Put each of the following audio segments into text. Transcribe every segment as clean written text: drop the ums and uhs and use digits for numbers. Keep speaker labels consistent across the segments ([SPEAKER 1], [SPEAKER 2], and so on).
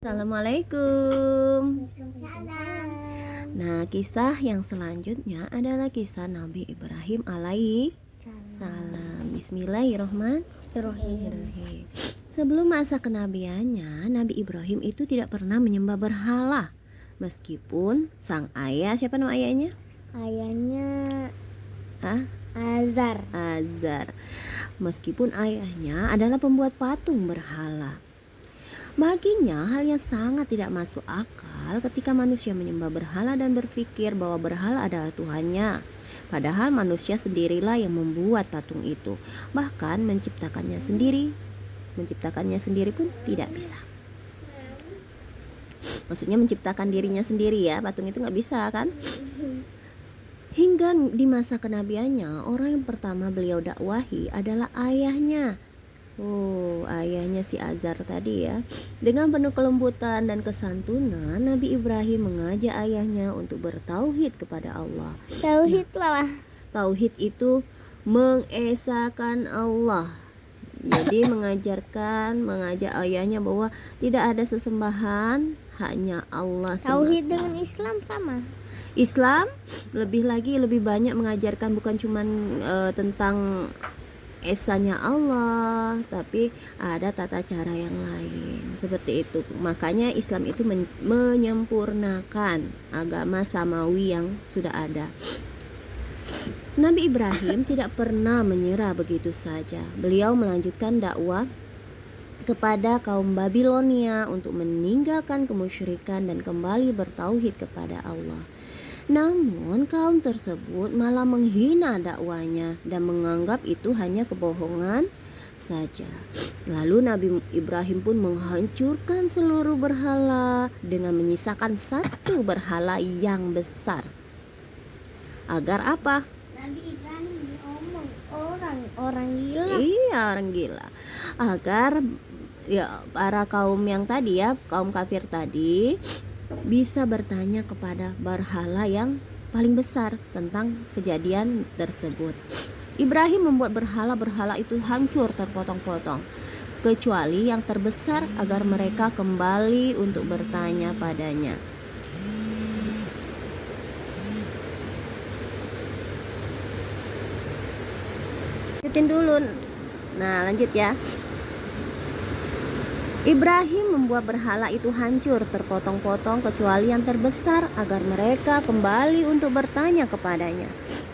[SPEAKER 1] Assalamualaikum.
[SPEAKER 2] Salam.
[SPEAKER 1] Nah, kisah yang selanjutnya adalah kisah Nabi Ibrahim alaihi salam. Bismillahirrahmanirrahim. Sebelum masa kenabiannya, Nabi Ibrahim itu tidak pernah menyembah berhala. Meskipun sang ayah, siapa nama ayahnya?
[SPEAKER 2] Ayahnya
[SPEAKER 1] Azar. Meskipun ayahnya adalah pembuat patung berhala. Baginya hal yang sangat tidak masuk akal ketika manusia menyembah berhala dan berpikir bahwa berhala adalah Tuhannya. Padahal manusia sendirilah yang membuat patung itu. Bahkan menciptakannya sendiri pun tidak bisa. Maksudnya menciptakan dirinya sendiri ya, patung itu nggak bisa kan? Hingga di masa kenabiannya, orang yang pertama beliau dakwahi adalah ayahnya. Ayahnya si Azar tadi ya. Dengan penuh kelembutan dan kesantunan, Nabi Ibrahim mengajak ayahnya untuk bertauhid kepada Allah. Tauhid itu mengesahkan Allah. Jadi mengajak ayahnya bahwa tidak ada sesembahan, hanya Allah semata.
[SPEAKER 2] Tauhid dengan Islam sama.
[SPEAKER 1] Islam lebih banyak mengajarkan bukan cuma tentang esanya Allah, tapi ada tata cara yang lain seperti itu. Makanya Islam itu menyempurnakan agama samawi yang sudah ada. Nabi Ibrahim tidak pernah menyerah begitu saja. Beliau melanjutkan dakwah kepada kaum Babilonia untuk meninggalkan kemusyrikan dan kembali bertauhid kepada Allah. Namun kaum tersebut malah menghina dakwanya dan menganggap itu hanya kebohongan saja. Lalu Nabi Ibrahim pun menghancurkan seluruh berhala dengan menyisakan satu berhala yang besar. Agar apa?
[SPEAKER 2] Nabi Ibrahim ngomong orang gila.
[SPEAKER 1] Iya, orang gila. Agar ya para kaum yang tadi ya, kaum kafir tadi bisa bertanya kepada berhala yang paling besar tentang kejadian tersebut. Ibrahim membuat berhala-berhala itu hancur terpotong-potong, kecuali yang terbesar agar mereka kembali untuk bertanya padanya. Lanjutin dulu. Nah, lanjut ya. Ibrahim membuat berhala itu hancur terpotong-potong kecuali yang terbesar agar mereka kembali untuk bertanya kepadanya.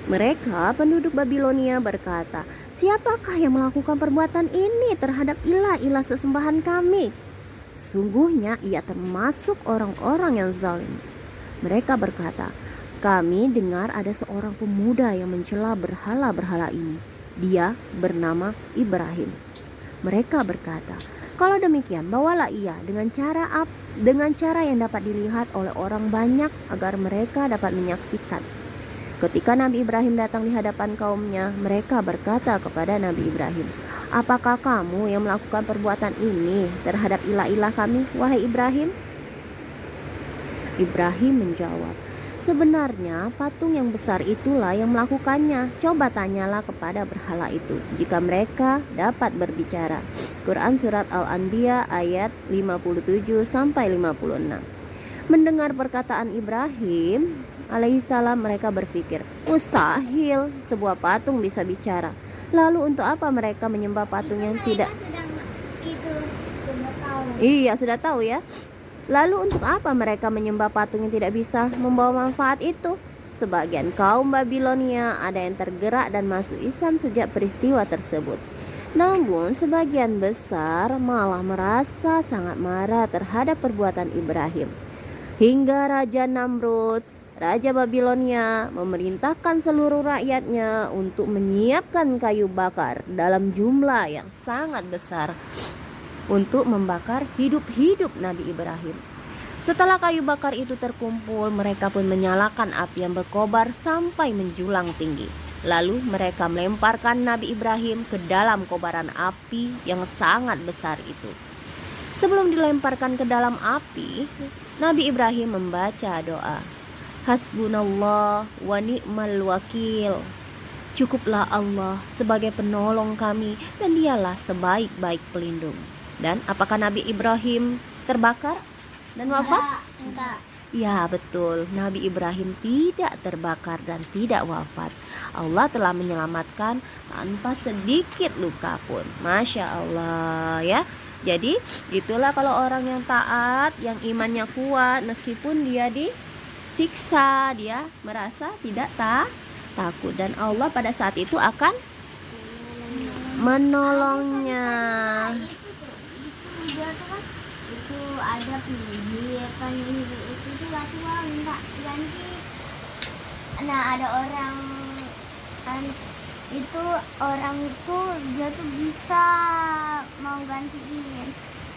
[SPEAKER 1] Mereka penduduk Babilonia berkata, "Siapakah yang melakukan perbuatan ini terhadap ilah-ilah sesembahan kami? Sesungguhnya ia termasuk orang-orang yang zalim." Mereka berkata, "Kami dengar ada seorang pemuda yang mencela berhala-berhala ini. Dia bernama Ibrahim." Mereka berkata, "Kalau demikian, bawalah ia dengan cara yang dapat dilihat oleh orang banyak agar mereka dapat menyaksikan." Ketika Nabi Ibrahim datang di hadapan kaumnya, mereka berkata kepada Nabi Ibrahim, "Apakah kamu yang melakukan perbuatan ini terhadap ilah-ilah kami, wahai Ibrahim?" Ibrahim menjawab, "Sebenarnya patung yang besar itulah yang melakukannya. Coba tanyalah kepada berhala itu jika mereka dapat berbicara." Quran Surat Al-Anbiya ayat 57-56. Mendengar perkataan Ibrahim alaihissalam, mereka berpikir, mustahil sebuah patung bisa bicara. Lalu untuk apa mereka menyembah patung yang tidak? Iya, sudah tahu ya. Lalu untuk apa mereka menyembah patung yang tidak bisa membawa manfaat itu? Sebagian kaum Babilonia ada yang tergerak dan masuk Islam sejak peristiwa tersebut. Namun sebagian besar malah merasa sangat marah terhadap perbuatan Ibrahim. Hingga Raja Namrud, Raja Babilonia, memerintahkan seluruh rakyatnya untuk menyiapkan kayu bakar dalam jumlah yang sangat besar untuk membakar hidup-hidup Nabi Ibrahim. Setelah kayu bakar itu terkumpul, mereka pun menyalakan api yang berkobar sampai menjulang tinggi. Lalu mereka melemparkan Nabi Ibrahim ke dalam kobaran api yang sangat besar itu. Sebelum dilemparkan ke dalam api, Nabi Ibrahim membaca doa, "Hasbunallah wa ni'mal wakil." Cukuplah Allah sebagai penolong kami dan dialah sebaik-baik pelindung. Dan apakah Nabi Ibrahim terbakar? dan wafat?
[SPEAKER 2] Enggak.
[SPEAKER 1] Ya betul, Nabi Ibrahim tidak terbakar dan tidak wafat. Allah telah menyelamatkan tanpa sedikit luka pun. Masya Allah ya. Jadi itulah kalau orang yang taat, yang imannya kuat, meskipun dia disiksa, dia merasa tidak takut. Dan Allah pada saat itu akan menolongnya.
[SPEAKER 2] Itu dia tuh kan itu ada penyihir itu tuh tua minta ganti. Nah ada orang kan itu orang itu dia tuh bisa mau gantiin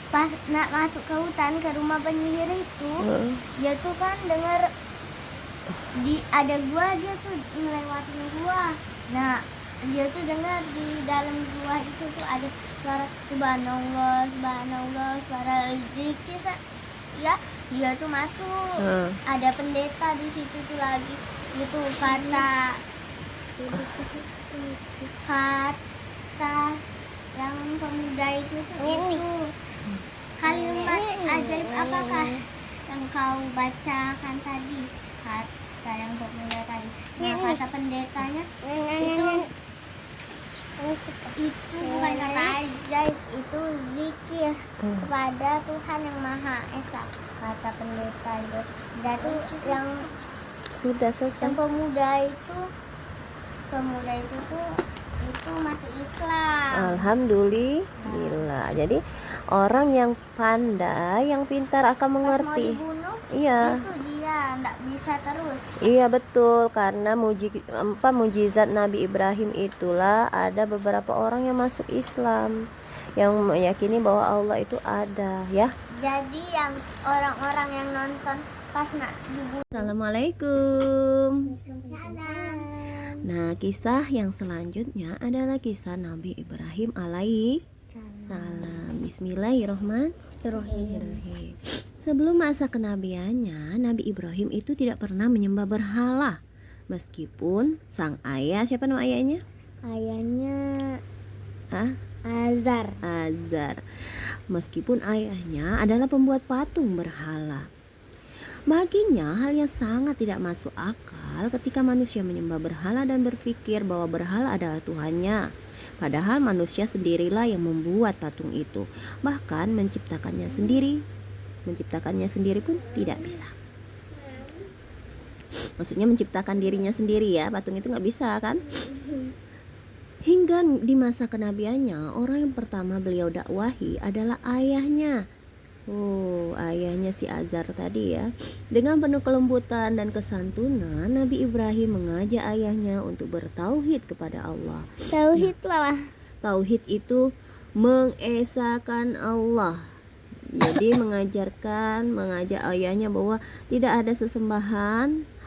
[SPEAKER 2] pas nak masuk ke hutan ke rumah penyihir itu. Dia tuh kan dengar ada gua, dia tuh ngelewatin gua. Nah dia tuh dengar di dalam gua itu tuh ada suara subhanallah subhanallah, suara zikir ya. Dia tuh masuk, ada pendeta di situ tuh lagi itu kata yang pemuda itu tuh itu kalimat ajaib apakah yang kau bacakan tadi, kata yang pemuda tadi. Nah kata pendetanya itu bukan kata ajaib, itu zikir kepada Tuhan yang Maha Esa, kata pendeta itu. Dan tuh yang
[SPEAKER 1] Sudah selesai.
[SPEAKER 2] yang pemuda itu tuh itu masuk Islam.
[SPEAKER 1] Alhamdulillah. Jadi orang yang pandai, yang pintar akan
[SPEAKER 2] Pas mau
[SPEAKER 1] mengerti.
[SPEAKER 2] dibunuh
[SPEAKER 1] Iya.
[SPEAKER 2] itu dia nggak bisa terus.
[SPEAKER 1] Iya betul, karena mujizat Nabi Ibrahim itulah ada beberapa orang yang masuk Islam, yang meyakini bahwa Allah itu ada ya.
[SPEAKER 2] Jadi yang orang-orang yang nonton pas nak dibunuh.
[SPEAKER 1] Assalamualaikum.
[SPEAKER 2] Salam.
[SPEAKER 1] Nah, kisah yang selanjutnya adalah kisah Nabi Ibrahim alaihi salam. Bismillahirrahmanirrahim. Sebelum masa kenabiannya, Nabi Ibrahim itu tidak pernah menyembah berhala. Meskipun sang ayah, siapa nama ayahnya?
[SPEAKER 2] Ayahnya
[SPEAKER 1] Azar. Meskipun ayahnya adalah pembuat patung berhala. Baginya hal yang sangat tidak masuk akal ketika manusia menyembah berhala dan berpikir bahwa berhala adalah Tuhannya. Padahal manusia sendirilah yang membuat patung itu. Bahkan menciptakannya sendiri pun tidak bisa. Maksudnya menciptakan dirinya sendiri ya, patung itu nggak bisa kan? Hingga di masa kenabiannya, orang yang pertama beliau dakwahi adalah ayahnya. Ayahnya si Azar tadi ya. Dengan penuh kelembutan dan kesantunan, Nabi Ibrahim mengajak ayahnya untuk bertauhid kepada Allah.
[SPEAKER 2] Tauhid lah.
[SPEAKER 1] Tauhid itu mengesahkan Allah. Jadi mengajak ayahnya bahwa tidak ada sesembahan